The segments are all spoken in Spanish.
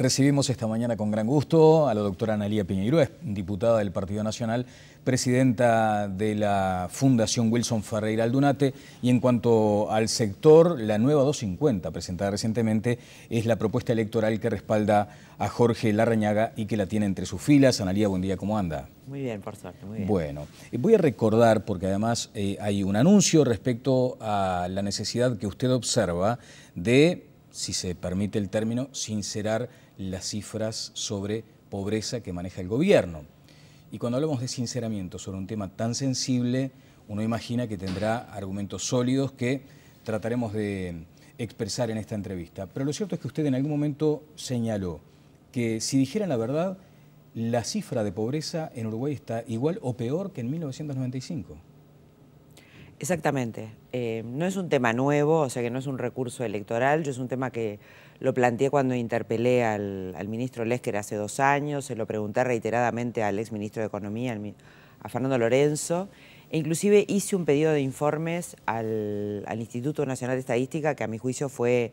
Recibimos esta mañana con gran gusto a la doctora Analía Piñeiro, diputada del Partido Nacional, presidenta de la Fundación Wilson Ferreira Aldunate, y en cuanto al sector, la nueva 250 presentada recientemente es la propuesta electoral que respalda a Jorge Larrañaga y que la tiene entre sus filas. Analía, buen día, ¿cómo anda? Muy bien, por suerte, muy bien. Bueno, voy a recordar, porque además hay un anuncio respecto a la necesidad que usted observa de, si se permite el término, sincerar las cifras sobre pobreza que maneja el gobierno. Y cuando hablamos de sinceramiento sobre un tema tan sensible, uno imagina que tendrá argumentos sólidos que trataremos de expresar en esta entrevista. Pero lo cierto es que usted en algún momento señaló que si dijeran la verdad, la cifra de pobreza en Uruguay está igual o peor que en 1995. Exactamente. No es un tema nuevo, o sea que no es un recurso electoral. Yo es un tema que lo planteé cuando interpelé al ministro Lesker hace 2 años, se lo pregunté reiteradamente al exministro de Economía, a Fernando Lorenzo, e inclusive hice un pedido de informes al Instituto Nacional de Estadística, que a mi juicio fue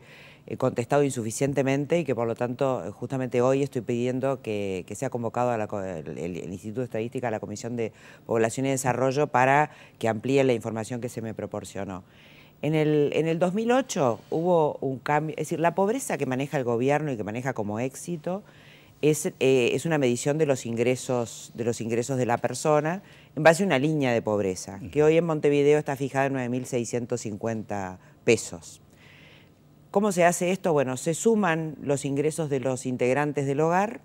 contestado insuficientemente y que por lo tanto justamente hoy estoy pidiendo que sea convocado el Instituto de Estadística a la Comisión de Población y Desarrollo para que amplíe la información que se me proporcionó. En el 2008 hubo un cambio, es decir, la pobreza que maneja el gobierno y que maneja como éxito es una medición de los ingresos de la persona en base a una línea de pobreza, que hoy en Montevideo está fijada en 9.650 pesos. ¿Cómo se hace esto? Bueno, se suman los ingresos de los integrantes del hogar,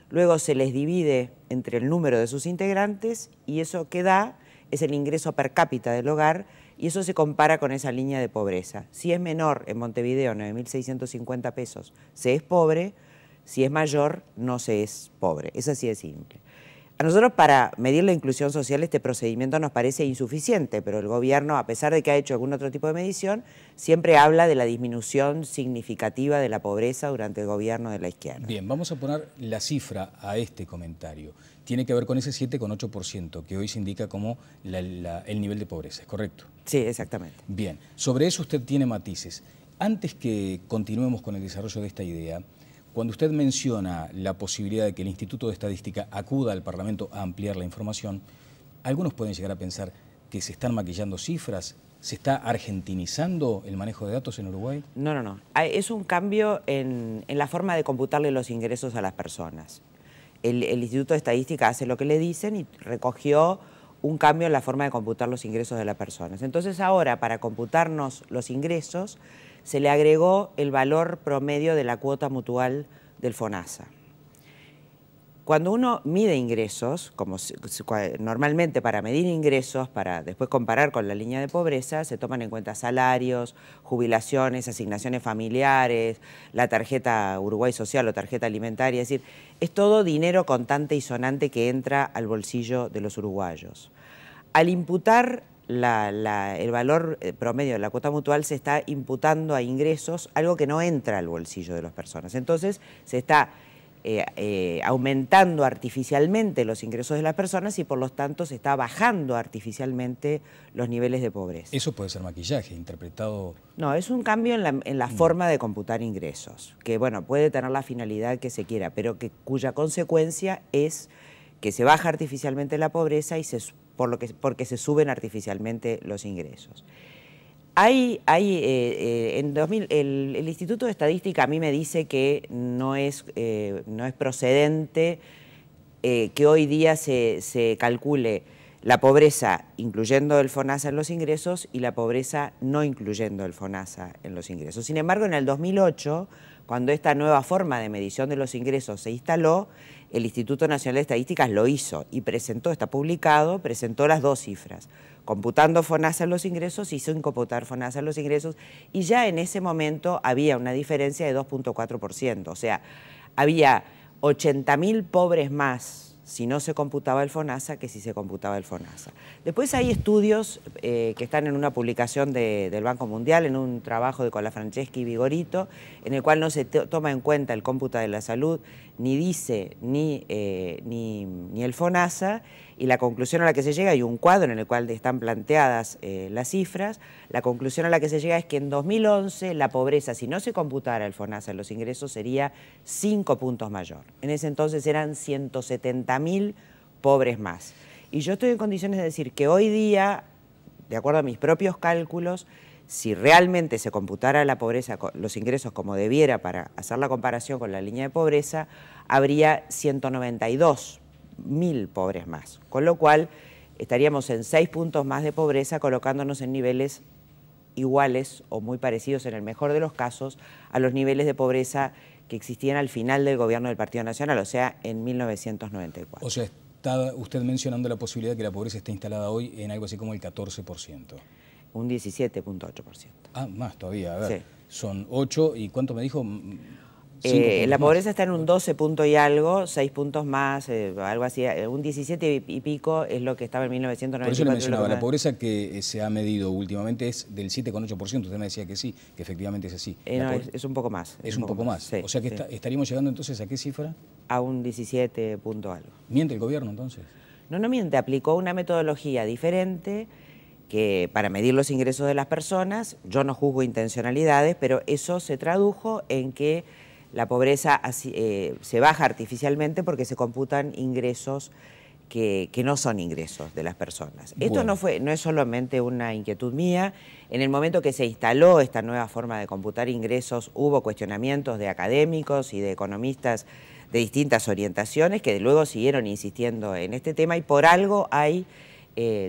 luego se les divide entre el número de sus integrantes y eso que da es el ingreso per cápita del hogar y eso se compara con esa línea de pobreza. Si es menor en Montevideo, 9.650 pesos, se es pobre, si es mayor, no se es pobre. Es así de simple. A nosotros para medir la inclusión social este procedimiento nos parece insuficiente, pero el gobierno, a pesar de que ha hecho algún otro tipo de medición, siempre habla de la disminución significativa de la pobreza durante el gobierno de la izquierda. Bien, vamos a poner la cifra a este comentario. Tiene que ver con ese 7,8% que hoy se indica como el nivel de pobreza, ¿es correcto? Sí, exactamente. Bien, sobre eso usted tiene matices. Antes que continuemos con el desarrollo de esta idea, cuando usted menciona la posibilidad de que el Instituto de Estadística acuda al Parlamento a ampliar la información, algunos pueden llegar a pensar que se están maquillando cifras, ¿se está argentinizando el manejo de datos en Uruguay? No, no, no. Es un cambio en la forma de computarle los ingresos a las personas. El Instituto de Estadística hace lo que le dicen y recogió un cambio en la forma de computar los ingresos de las personas. Entonces ahora, para computarnos los ingresos, se le agregó el valor promedio de la cuota mutual del FONASA. Cuando uno mide ingresos, como normalmente para medir ingresos, para después comparar con la línea de pobreza, se toman en cuenta salarios, jubilaciones, asignaciones familiares, la tarjeta Uruguay Social o tarjeta alimentaria, es decir, es todo dinero contante y sonante que entra al bolsillo de los uruguayos. Al imputar el valor promedio de la cuota mutual se está imputando a ingresos algo que no entra al bolsillo de las personas. Entonces se está aumentando artificialmente los ingresos de las personas y por lo tanto se está bajando artificialmente los niveles de pobreza. Eso puede ser maquillaje, interpretado... No, es un cambio en la forma de computar ingresos, que bueno, puede tener la finalidad que se quiera, pero cuya consecuencia es que se baja artificialmente la pobreza y porque se suben artificialmente los ingresos. El Instituto de Estadística a mí me dice que no es procedente que hoy día se calcule la pobreza incluyendo el FONASA en los ingresos y la pobreza no incluyendo el FONASA en los ingresos. Sin embargo, en el 2008, cuando esta nueva forma de medición de los ingresos se instaló, el Instituto Nacional de Estadísticas lo hizo y presentó, está publicado, presentó las 2 cifras, computando FONASA en los ingresos y sin computar FONASA en los ingresos, y ya en ese momento había una diferencia de 2,4%, o sea, había 80.000 pobres más si no se computaba el FONASA que si se computaba el FONASA. Después hay estudios que están en una publicación del Banco Mundial, en un trabajo de Colafranceschi y Vigorito, en el cual no se toma en cuenta el cómputo de la salud, ni dice ni el FONASA, y la conclusión a la que se llega, hay un cuadro en el cual están planteadas las cifras, la conclusión a la que se llega es que en 2011 la pobreza, si no se computara el FONASA en los ingresos, sería 5 puntos mayor. En ese entonces eran 170.000 pobres más. Y yo estoy en condiciones de decir que hoy día, de acuerdo a mis propios cálculos, si realmente se computara la pobreza, los ingresos como debiera para hacer la comparación con la línea de pobreza, habría 192.000 pobres más, con lo cual estaríamos en 6 puntos más de pobreza, colocándonos en niveles iguales o muy parecidos, en el mejor de los casos, a los niveles de pobreza que existían al final del gobierno del Partido Nacional, o sea, en 1994. O sea, está usted mencionando la posibilidad de que la pobreza esté instalada hoy en algo así como el 14%. Un 17.8%. Ah, más todavía, a ver, Sí. son 8, ¿y cuánto me dijo? La pobreza está en un 12 punto y algo, 6 puntos más, algo así, un 17 y pico es lo que estaba en 1994. Por eso le mencionaba, la pobreza que se ha medido últimamente es del 7,8%, usted me decía que sí, que efectivamente es así. No, es un poco más. Es un poco más, sí, o sea que sí. estaríamos llegando entonces ¿a qué cifra? A un 17 punto algo. ¿Miente el gobierno entonces? No, no miente, aplicó una metodología diferente que para medir los ingresos de las personas, yo no juzgo intencionalidades, pero eso se tradujo en que la pobreza se baja artificialmente porque se computan ingresos que no son ingresos de las personas. Esto no es solamente una inquietud mía. En el momento que se instaló esta nueva forma de computar ingresos, hubo cuestionamientos de académicos y de economistas de distintas orientaciones que luego siguieron insistiendo en este tema, y por algo hay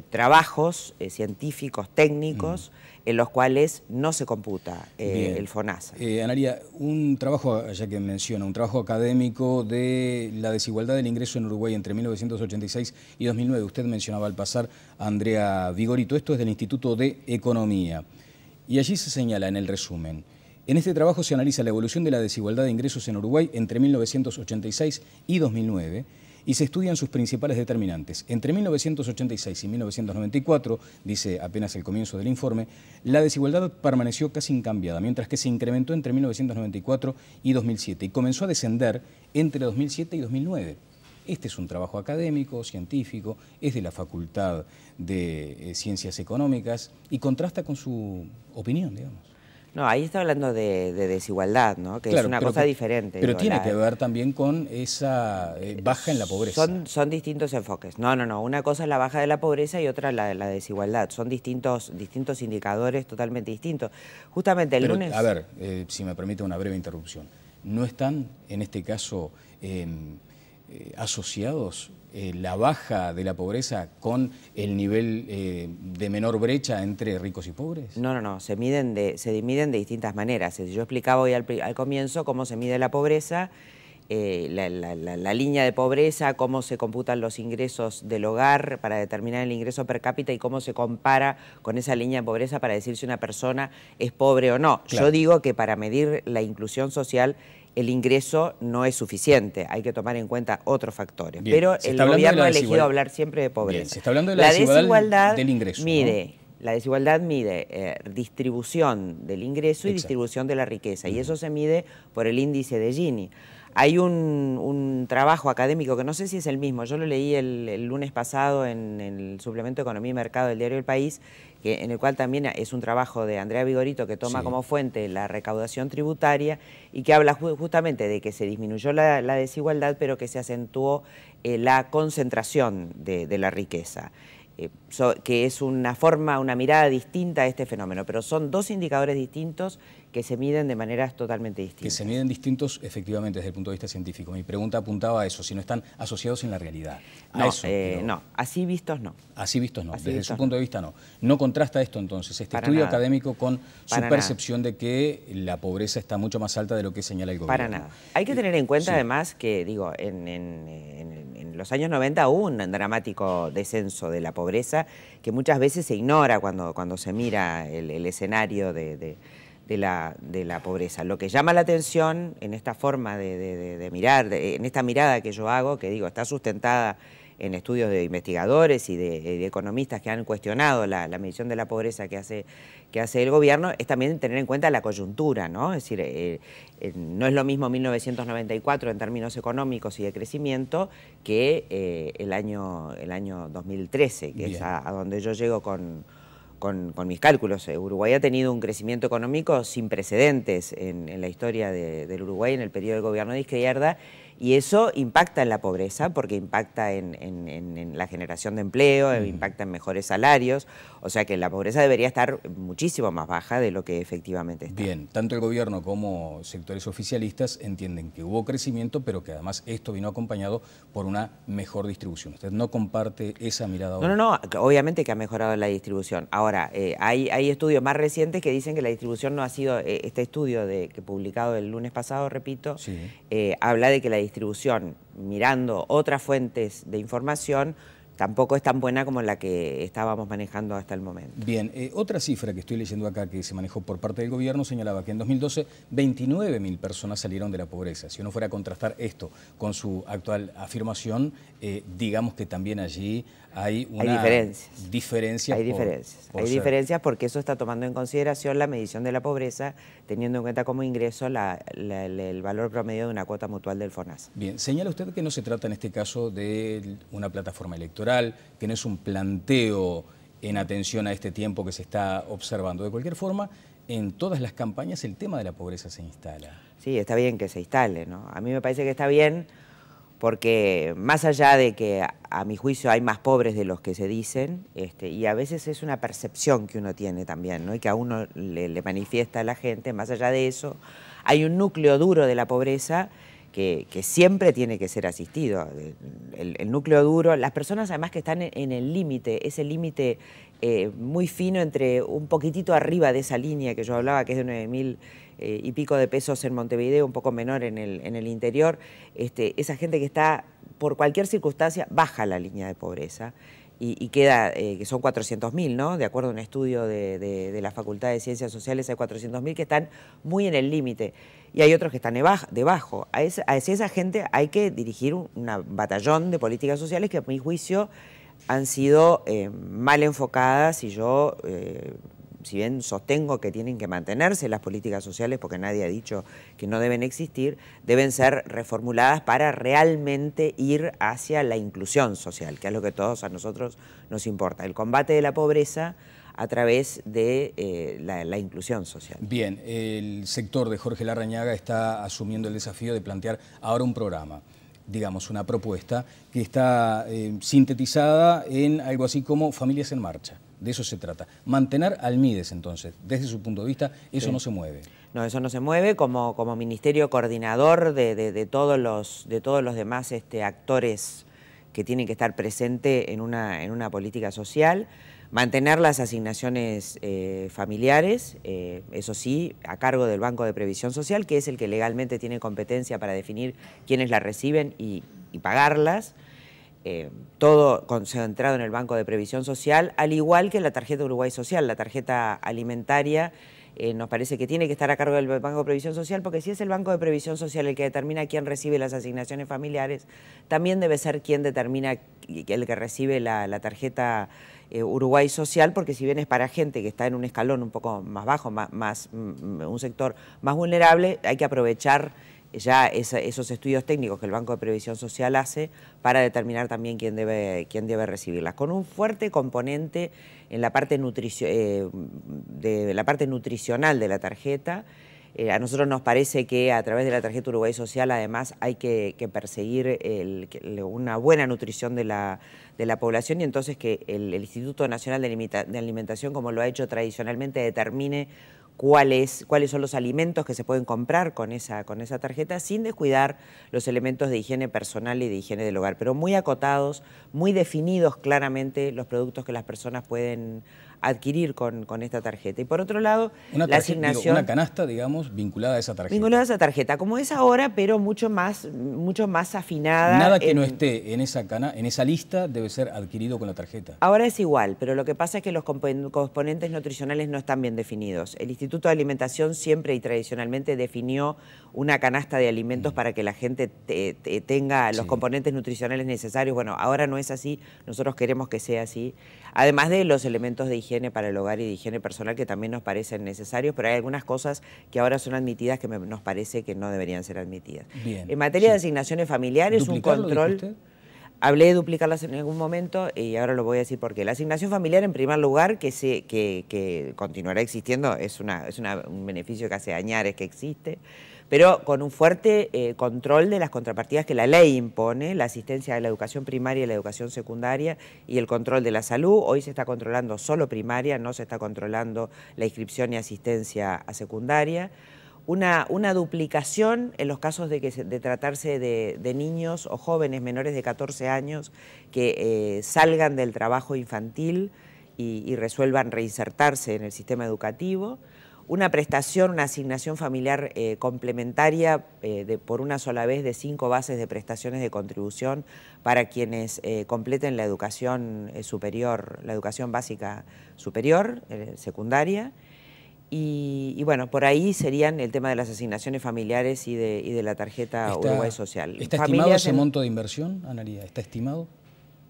trabajos científicos, técnicos, en los cuales no se computa el FONASA. Analía, un trabajo, ya que menciona, un trabajo académico de la desigualdad del ingreso en Uruguay entre 1986 y 2009. Usted mencionaba al pasar a Andrea Vigorito. Esto es del Instituto de Economía. Y allí se señala en el resumen: en este trabajo se analiza la evolución de la desigualdad de ingresos en Uruguay entre 1986 y 2009, y se estudian sus principales determinantes. Entre 1986 y 1994, dice apenas el comienzo del informe, la desigualdad permaneció casi incambiada, mientras que se incrementó entre 1994 y 2007 y comenzó a descender entre 2007 y 2009. Este es un trabajo académico, científico, es de la Facultad de Ciencias Económicas y contrasta con su opinión, digamos. No, ahí está hablando de desigualdad, ¿no? Que claro, es una cosa diferente. Pero tiene que ver también con esa baja en la pobreza. Son distintos enfoques. No. Una cosa es la baja de la pobreza y otra la desigualdad. Son distintos indicadores totalmente distintos. Justamente el lunes... A ver, si me permite una breve interrupción. ¿No están, en este caso, asociados la baja de la pobreza con el nivel de menor brecha entre ricos y pobres? No, se miden de distintas maneras. Yo explicaba hoy al comienzo cómo se mide la pobreza, la línea de pobreza, cómo se computan los ingresos del hogar para determinar el ingreso per cápita y cómo se compara con esa línea de pobreza para decir si una persona es pobre o no. Claro. Yo digo que para medir la inclusión social el ingreso no es suficiente, hay que tomar en cuenta otros factores. Bien, pero el gobierno ha elegido hablar siempre de pobreza. Bien, se está hablando de la desigualdad del ingreso. La desigualdad mide distribución del ingreso y distribución de la riqueza, y eso se mide por el índice de Gini. Hay un trabajo académico que no sé si es el mismo, yo lo leí el lunes pasado en el suplemento Economía y Mercado del diario El País, en el cual también es un trabajo de Andrea Vigorito que toma como fuente la recaudación tributaria y que habla justamente de que se disminuyó la desigualdad, pero que se acentuó la concentración de la riqueza. Que es una mirada distinta a este fenómeno, pero son dos indicadores distintos que se miden de maneras totalmente distintas. Que se miden distintos, efectivamente, desde el punto de vista científico. Mi pregunta apuntaba a eso, si no están asociados en la realidad. No, así vistos no. Así vistos no, desde su punto de vista no. ¿No contrasta esto entonces, este estudio académico, con su percepción de que la pobreza está mucho más alta de lo que señala el gobierno? Para nada. Hay que tener en cuenta además que, digo, en los años 90 hubo un dramático descenso de la pobreza que muchas veces se ignora cuando se mira el escenario de de la pobreza. Lo que llama la atención en esta forma de mirar, en esta mirada que yo hago, que digo, está sustentada en estudios de investigadores y de economistas que han cuestionado la medición de la pobreza que hace el gobierno, es también tener en cuenta la coyuntura, ¿no? Es decir, no es lo mismo 1994 en términos económicos y de crecimiento que el año 2013, que Bien. Es a donde yo llego con mis cálculos. Uruguay ha tenido un crecimiento económico sin precedentes en la historia del Uruguay en el periodo del gobierno de izquierda, y eso impacta en la pobreza porque impacta en la generación de empleo, impacta en mejores salarios, o sea que la pobreza debería estar muchísimo más baja de lo que efectivamente está. Bien, tanto el gobierno como sectores oficialistas entienden que hubo crecimiento, pero que además esto vino acompañado por una mejor distribución. ¿Usted no comparte esa mirada ahora? No, obviamente que ha mejorado la distribución. Ahora, hay estudios más recientes que dicen que la distribución no ha sido, este estudio que publicado el lunes pasado, repito, sí. Habla de que la distribución, mirando otras fuentes de información, tampoco es tan buena como la que estábamos manejando hasta el momento. Bien, otra cifra que estoy leyendo acá que se manejó por parte del gobierno señalaba que en 2012 29.000 personas salieron de la pobreza. Si uno fuera a contrastar esto con su actual afirmación, digamos que también allí hay una diferencia. Hay diferencias porque eso está tomando en consideración la medición de la pobreza, teniendo en cuenta como ingreso el valor promedio de una cuota mutual del FONASA. Bien, señala usted que no se trata en este caso de una plataforma electoral, que no es un planteo en atención a este tiempo que se está observando. De cualquier forma, en todas las campañas el tema de la pobreza se instala. Sí, está bien que se instale, ¿no? A mí me parece que está bien porque más allá de que a mi juicio hay más pobres de los que se dicen, y a veces es una percepción que uno tiene también, ¿no? Y que a uno le manifiesta a la gente, más allá de eso, hay un núcleo duro de la pobreza que siempre tiene que ser asistido. El núcleo duro, las personas además que están en el límite, ese límite muy fino entre un poquitito arriba de esa línea que yo hablaba, que es de 9.000 y pico de pesos en Montevideo, un poco menor en el interior, esa gente que está por cualquier circunstancia baja la línea de pobreza y queda, que son 400.000, ¿no? De acuerdo a un estudio de la Facultad de Ciencias Sociales, hay 400.000 que están muy en el límite y hay otros que están debajo. Hacia esa gente hay que dirigir un batallón de políticas sociales que a mi juicio han sido mal enfocadas, y yo si bien sostengo que tienen que mantenerse las políticas sociales porque nadie ha dicho que no deben existir, deben ser reformuladas para realmente ir hacia la inclusión social, que es lo que a todos a nosotros nos importa, el combate de la pobreza a través de la inclusión social. Bien, el sector de Jorge Larrañaga está asumiendo el desafío de plantear ahora un programa, digamos, una propuesta que está sintetizada en algo así como Familias en Marcha. De eso se trata. Mantener al MIDES, entonces, desde su punto de vista, eso sí. No se mueve. No, eso no se mueve. Como ministerio coordinador de todos los demás actores que tienen que estar presentes en una política social, mantener las asignaciones familiares, eso sí, a cargo del Banco de Previsión Social, que es el que legalmente tiene competencia para definir quiénes las reciben y pagarlas. Todo concentrado en el Banco de Previsión Social, al igual que la tarjeta Uruguay Social, la tarjeta alimentaria, nos parece que tiene que estar a cargo del Banco de Previsión Social, porque si es el Banco de Previsión Social el que determina quién recibe las asignaciones familiares, también debe ser quien determina el que recibe la tarjeta Uruguay Social, porque si bien es para gente que está en un escalón un poco más bajo, un sector más vulnerable, hay que aprovechar ya esos estudios técnicos que el Banco de Previsión Social hace para determinar también quién debe recibirlas, con un fuerte componente en la parte nutricional de la tarjeta. A nosotros nos parece que a través de la tarjeta Uruguay Social además hay que perseguir una buena nutrición de la población, y entonces que el Instituto Nacional de Alimentación, como lo ha hecho tradicionalmente, determine cuáles son los alimentos que se pueden comprar con esa tarjeta, sin descuidar los elementos de higiene personal y de higiene del hogar, pero muy acotados, muy definidos claramente los productos que las personas pueden adquirir con esta tarjeta. Y por otro lado, una la tarjeta, asignación... una canasta, digamos, vinculada a esa tarjeta. Vinculada a esa tarjeta, como es ahora, pero mucho más afinada. Nada que no esté en esa lista debe ser adquirido con la tarjeta. Ahora es igual, pero lo que pasa es que los componentes nutricionales no están bien definidos. El Instituto de Alimentación siempre y tradicionalmente definió una canasta de alimentos para que la gente tenga los componentes nutricionales necesarios. Bueno, ahora no es así, nosotros queremos que sea así. Además de los elementos de higiene para el hogar y de higiene personal que también nos parecen necesarios, pero hay algunas cosas que ahora son admitidas que nos parece que no deberían ser admitidas. Bien, en materia de asignaciones familiares, un control... Hablé de duplicarlas en algún momento y ahora lo voy a decir por qué. La asignación familiar, en primer lugar, que continuará existiendo, es un beneficio que hace añares que existe, pero con un fuerte control de las contrapartidas que la ley impone, la asistencia a la educación primaria y la educación secundaria y el control de la salud. Hoy se está controlando solo primaria, no se está controlando la inscripción y asistencia a secundaria. Una duplicación en los casos de tratarse de niños o jóvenes menores de 14 años que salgan del trabajo infantil y resuelvan reinsertarse en el sistema educativo. Una prestación, una asignación familiar complementaria por una sola vez de 5 bases de prestaciones de contribución para quienes completen la educación superior, la educación básica superior, secundaria. Y bueno, por ahí serían el tema de las asignaciones familiares y de la tarjeta Uruguay Social. ¿Está estimado ese monto de inversión, Analía? ¿Está estimado?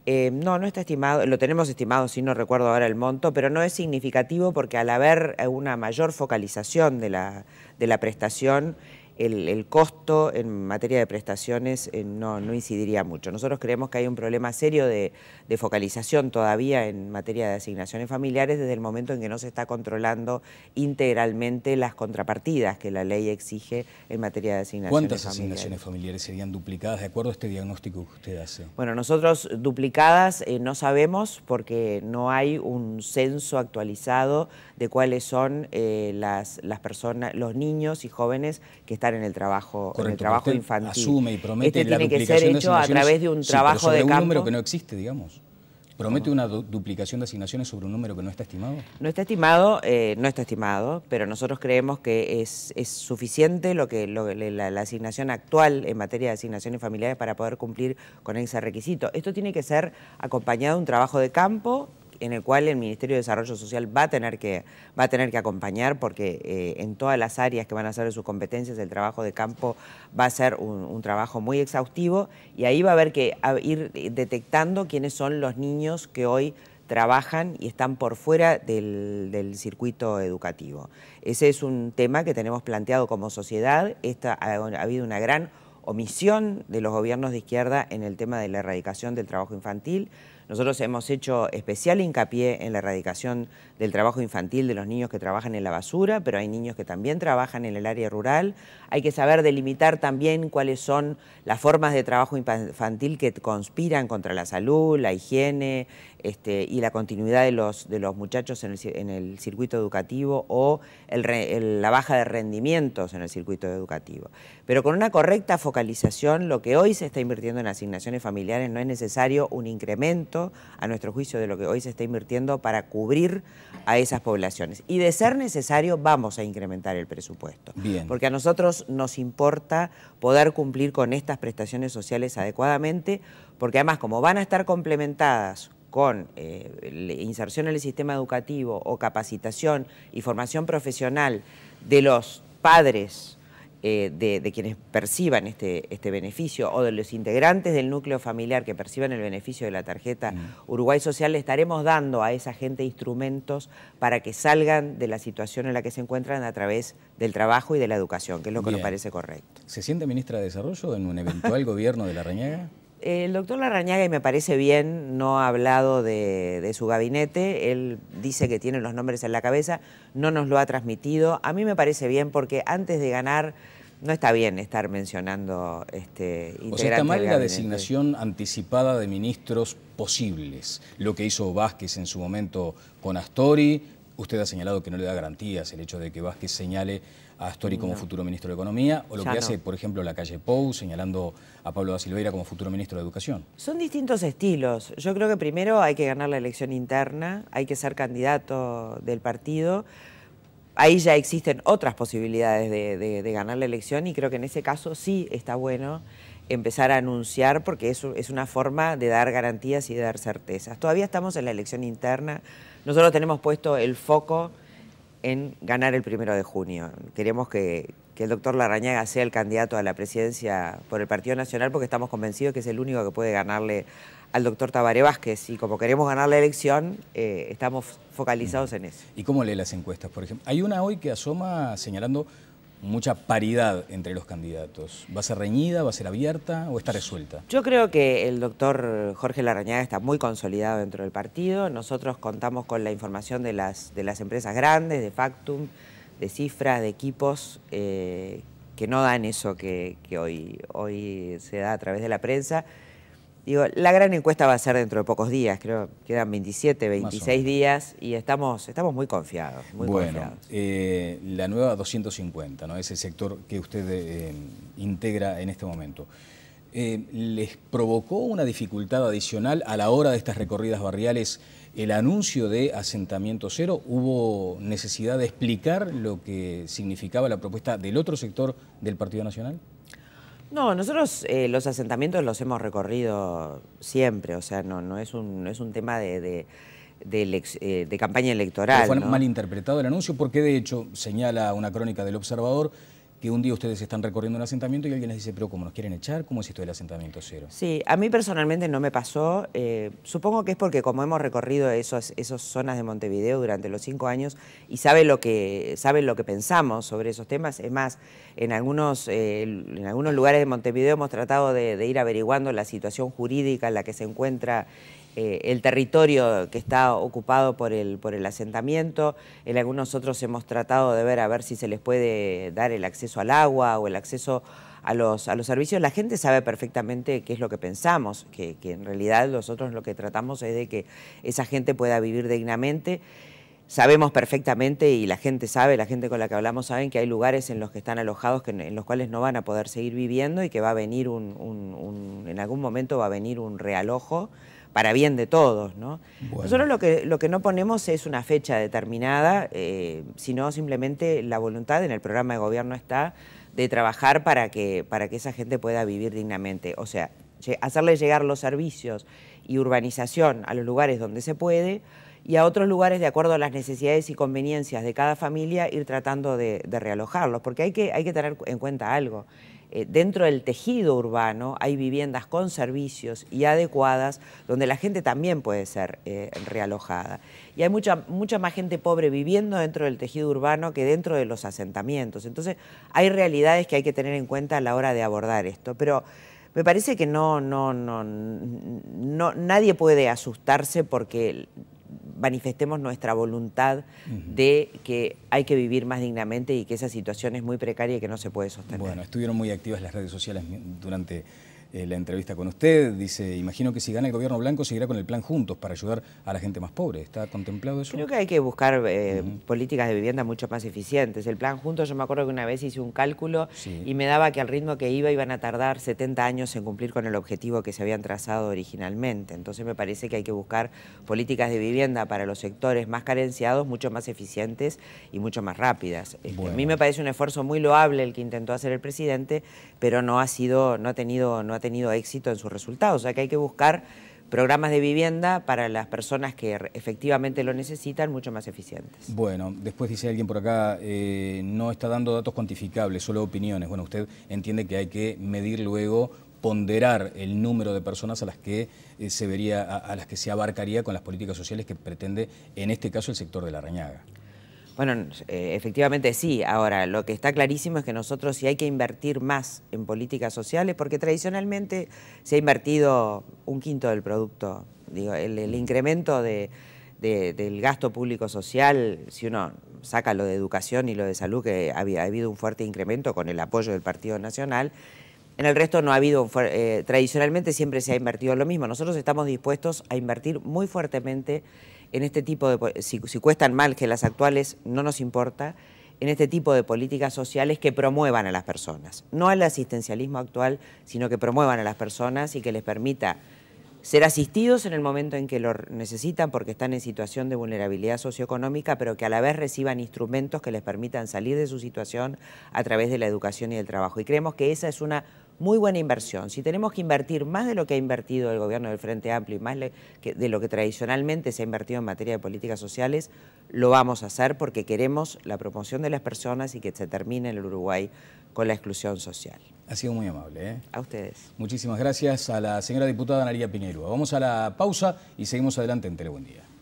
No está estimado, lo tenemos estimado, sí, no recuerdo ahora el monto, pero no es significativo porque al haber una mayor focalización de la prestación, el costo en materia de prestaciones no incidiría mucho. Nosotros creemos que hay un problema serio de focalización todavía en materia de asignaciones familiares desde el momento en que no se está controlando integralmente las contrapartidas que la ley exige en materia de asignaciones familiares. ¿Cuántas asignaciones familiares serían duplicadas de acuerdo a este diagnóstico que usted hace? Bueno, nosotros duplicadas no sabemos porque no hay un censo actualizado de cuáles son las personas, los niños y jóvenes que están en el trabajo, infantil. Asume y promete la duplicación tiene que ser hecho a través de un trabajo de campo. Un número que no existe, digamos. ¿Promete una duplicación de asignaciones sobre un número que no está estimado? No está estimado, pero nosotros creemos que es suficiente la asignación actual en materia de asignaciones familiares para poder cumplir con ese requisito. Esto tiene que ser acompañado de un trabajo de campo en el cual el Ministerio de Desarrollo Social va a tener que acompañar porque en todas las áreas que van a ser de sus competencias el trabajo de campo va a ser un trabajo muy exhaustivo y ahí va a haber que ir detectando quiénes son los niños que hoy trabajan y están por fuera del circuito educativo. Ese es un tema que tenemos planteado como sociedad. Ha habido una gran omisión de los gobiernos de izquierda en el tema de la erradicación del trabajo infantil. Nosotros hemos hecho especial hincapié en la erradicación del trabajo infantil de los niños que trabajan en la basura, pero hay niños que también trabajan en el área rural. Hay que saber delimitar también cuáles son las formas de trabajo infantil que conspiran contra la salud, la higiene y la continuidad de los muchachos en el circuito educativo o la baja de rendimientos en el circuito educativo. Pero con una correcta focalización, lo que hoy se está invirtiendo en asignaciones familiares no es necesario un incremento, a nuestro juicio, de lo que hoy se está invirtiendo para cubrir a esas poblaciones. Y de ser necesario, vamos a incrementar el presupuesto. Bien. Porque a nosotros nos importa poder cumplir con estas prestaciones sociales adecuadamente, porque además, como van a estar complementadas con inserción en el sistema educativo o capacitación y formación profesional de los padres de quienes perciban este beneficio o de los integrantes del núcleo familiar que perciban el beneficio de la tarjeta Uruguay Social, le estaremos dando a esa gente instrumentos para que salgan de la situación en la que se encuentran a través del trabajo y de la educación, que es lo que nos parece correcto. ¿Se siente ministra de Desarrollo en un eventual gobierno de Larrañaga? El doctor Larrañaga, y me parece bien, no ha hablado de su gabinete. Él dice que tiene los nombres en la cabeza, no nos lo ha transmitido. A mí me parece bien porque antes de ganar no está bien estar mencionando integrantes. O sea, está mal la designación anticipada de ministros posibles. Lo que hizo Vázquez en su momento con Astori, Usted ha señalado que no le da garantías el hecho de que Vázquez señale a Astori como futuro ministro de Economía, o lo que hace, por ejemplo, la calle Pou, señalando a Pablo da Silveira como futuro ministro de Educación. Son distintos estilos. Yo creo que primero hay que ganar la elección interna, hay que ser candidato del partido. Ahí ya existen otras posibilidades de ganar la elección y creo que en ese caso sí está bueno empezar a anunciar, porque eso es una forma de dar garantías y de dar certezas. Todavía estamos en la elección interna. Nosotros tenemos puesto el foco en ganar el 1 de junio. Queremos que el doctor Larrañaga sea el candidato a la presidencia por el Partido Nacional, porque estamos convencidos que es el único que puede ganarle al doctor Tabaré Vázquez. Y como queremos ganar la elección, estamos focalizados en eso. ¿Y cómo lee las encuestas, por ejemplo? Hay una hoy que asoma señalando mucha paridad entre los candidatos. ¿Va a ser reñida, va a ser abierta o está resuelta? Yo creo que el doctor Jorge Larrañaga está muy consolidado dentro del partido. Nosotros contamos con la información de las empresas grandes, de Factum, de cifras, de equipos, que no dan eso que hoy se da a través de la prensa. Digo, la gran encuesta va a ser dentro de pocos días, creo que quedan 27, 26 días y estamos muy confiados. La nueva 250, ¿no? Ese sector que usted integra en este momento, ¿les provocó una dificultad adicional a la hora de estas recorridas barriales el anuncio de asentamiento cero? ¿Hubo necesidad de explicar lo que significaba la propuesta del otro sector del Partido Nacional? No, nosotros los asentamientos los hemos recorrido siempre, o sea, no es un tema de campaña electoral. Pero fue ¿no? mal interpretado el anuncio porque de hecho señala una crónica del Observador que un día ustedes están recorriendo un asentamiento y alguien les dice, pero ¿cómo nos quieren echar? ¿Cómo es esto del asentamiento cero? Sí, a mí personalmente no me pasó. Supongo que es porque como hemos recorrido esas zonas de Montevideo durante los 5 años y saben lo que pensamos sobre esos temas. Es más, en algunos lugares de Montevideo hemos tratado de ir averiguando la situación jurídica en la que se encuentra el territorio que está ocupado por el asentamiento. En algunos otros hemos tratado de ver a ver si se les puede dar el acceso al agua o el acceso a los servicios. La gente sabe perfectamente qué es lo que pensamos, que en realidad nosotros lo que tratamos es de que esa gente pueda vivir dignamente. Sabemos perfectamente, y la gente sabe, la gente con la que hablamos saben que hay lugares en los que están alojados en los cuales no van a poder seguir viviendo y que va a venir en algún momento va a venir un realojo para bien de todos, ¿no? Bueno. Nosotros lo que no ponemos es una fecha determinada, sino simplemente la voluntad, en el programa de gobierno está, de trabajar para que esa gente pueda vivir dignamente. O sea, hacerle llegar los servicios y urbanización a los lugares donde se puede y a otros lugares, de acuerdo a las necesidades y conveniencias de cada familia, ir tratando de realojarlos. Porque hay que tener en cuenta algo. Dentro del tejido urbano hay viviendas con servicios y adecuadas donde la gente también puede ser realojada. Y hay mucha más gente pobre viviendo dentro del tejido urbano que dentro de los asentamientos. Entonces hay realidades que hay que tener en cuenta a la hora de abordar esto. Pero me parece que nadie puede asustarse porque manifestemos nuestra voluntad de que hay que vivir más dignamente y que esa situación es muy precaria y que no se puede sostener. Bueno, estuvieron muy activas las redes sociales durante la entrevista con usted. Dice, imagino que si gana el gobierno blanco seguirá con el plan Juntos para ayudar a la gente más pobre. ¿Está contemplado eso? Creo que hay que buscar políticas de vivienda mucho más eficientes. El plan Juntos, yo me acuerdo que una vez hice un cálculo y me daba que al ritmo que iban a tardar 70 años en cumplir con el objetivo que se habían trazado originalmente. Entonces me parece que hay que buscar políticas de vivienda para los sectores más carenciados mucho más eficientes y mucho más rápidas. Bueno. A mí me parece un esfuerzo muy loable el que intentó hacer el presidente, pero no ha tenido éxito en sus resultados. O sea que hay que buscar programas de vivienda para las personas que efectivamente lo necesitan mucho más eficientes. Bueno, después dice alguien por acá, no está dando datos cuantificables, solo opiniones. Bueno, usted entiende que hay que medir luego, ponderar el número de personas a las que se abarcaría con las políticas sociales que pretende, en este caso, el sector de Larrañaga. Bueno, efectivamente sí. Ahora, lo que está clarísimo es que nosotros sí hay que invertir más en políticas sociales, porque tradicionalmente se ha invertido 1/5 del producto. Digo, el incremento del gasto público social, si uno saca lo de educación y lo de salud, que ha habido un fuerte incremento con el apoyo del Partido Nacional, en el resto no ha habido, tradicionalmente siempre se ha invertido lo mismo. Nosotros estamos dispuestos a invertir muy fuertemente en este tipo de, si cuestan mal que las actuales, no nos importa, en este tipo de políticas sociales que promuevan a las personas, no al asistencialismo actual, sino que promuevan a las personas y que les permita ser asistidos en el momento en que lo necesitan porque están en situación de vulnerabilidad socioeconómica, pero que a la vez reciban instrumentos que les permitan salir de su situación a través de la educación y del trabajo. Y creemos que esa es una muy buena inversión. Si tenemos que invertir más de lo que ha invertido el gobierno del Frente Amplio y más de lo que tradicionalmente se ha invertido en materia de políticas sociales, lo vamos a hacer porque queremos la promoción de las personas y que se termine en el Uruguay con la exclusión social. Ha sido muy amable, ¿eh? A ustedes. Muchísimas gracias a la señora diputada Analía Piñeirúa. Vamos a la pausa y seguimos adelante en Telebuendía.